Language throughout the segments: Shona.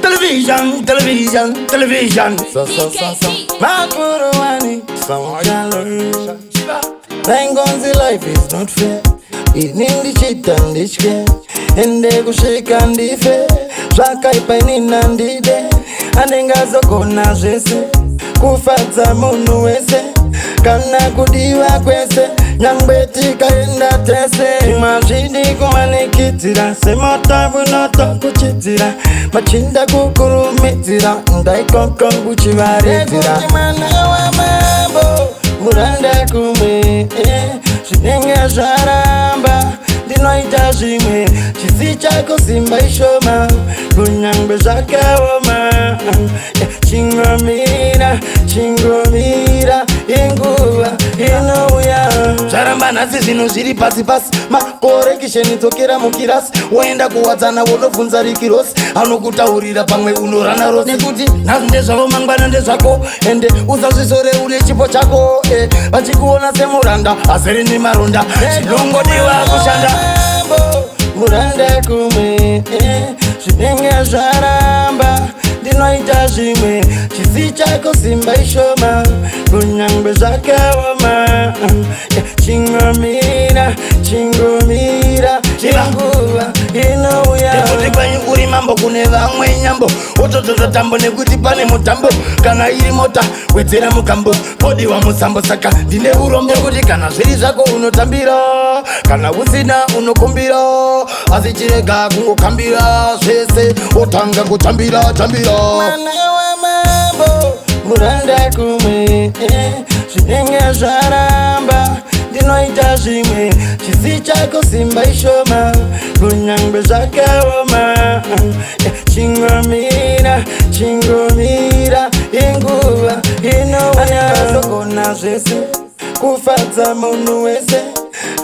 television, television, television. So. Makurowani, someone Thank God the life is not fair. Eating the shit and the shit. And they go shake and the fair. Shaka ipainin and the day. And then gazo kona jese. Kufata munu wese. Kana kudiwa kwese. Nyambeti kaenda tese. Imashidi kumanikitira. Semota bunota kuchitira. Machinda kukurumitira. Ndai konkongu chivaritira. Ekutimana wa mambo Muranda kume Shinenge sharamba Dinoita shime Chizi chako simba ishoma Kunyangbe shaka woma Chingomira Inguwa Inuya Sharamba nasi zinu ziri pasi Makore kisheni tokera mukirasi Wenda kuwadzana wonofunza rikirosi Anokutaurira pamwe unorana rosi Nekuti nazi ndezvavo mangwana ndezvako Ende usazvizore une chipo chako Vachikuona semuranda azere nemaronda Chinongodiwa kushanda Muranda kume Zvinenge zvaramba Ndinoita zvimwe Chizi chako simba ishoma Kunyangwe zvakaoma Chingomira Chinguva inouya Nekuti kwenyu uri mambo kune vamwe nyambo Otototo tambo nekuti pane mutambo Kana iri mota wedzera mukambo Podiwa musambo saka ndine urombo Nekuti kana zviri zvako unotambira Kana usina unokumbira Asi chirega kungokambira Zvese otanga kutambira Mwana wa mambo Muranda kumwe Zvinenge zvaramba Ndinoita zvimwe Chizi chako simba ishoma Kunyangwe zvakaoma Chingomira Inguva inouya Anakazokona zvese Kufadza munhu wese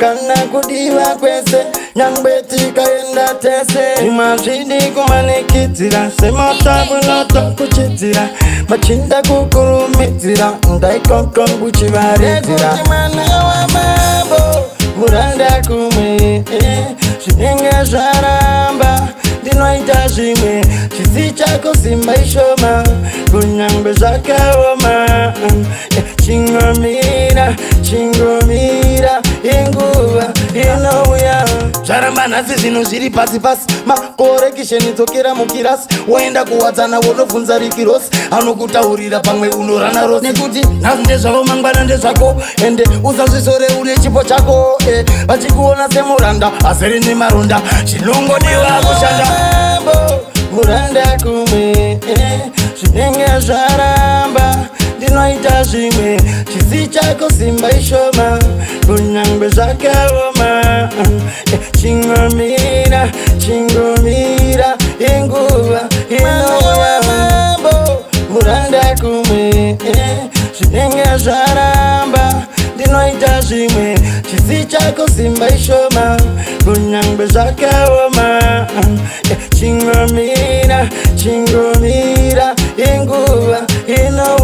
Kana kudiwa kwese Nyangwe tikaenda tese Imazvidi kumanikitira Semota bunota kuchitira Machinda kukurumitira Ndai konkongu chivaritira Nekuti mwana wa mambo Muranda kumwe Zvinenge zvaramba Ndinoita zvimwe Chizi chako simba ishoma Kunyangwe zvakaoma Chingomira Inguva inouya Zvaramba nasi zvinhu zviri pasi Makore kisheni tokera mukirasi Woenda kuwadzana wonofunza rikirosi Anokutaurira pamwe unorana rosi Nekuti nazi ndezvavo mangwana ndezvako Ende usazvizore une chipo chako Vachikuona semuranda azere nemaronda Chinongodiwa kushanda Muranda kume Zvinenge zvaramba Ndinoita zvimwe Chizi chako simba ishoma Kunyangwe zvakaoma Chingomira Inguva inouya Muranda kumwe Zvinenge zvaramba Ndinoita zvimwe Chizi chako simba ishoma Kunyangwe zvakaoma Chingomira Inguva inouya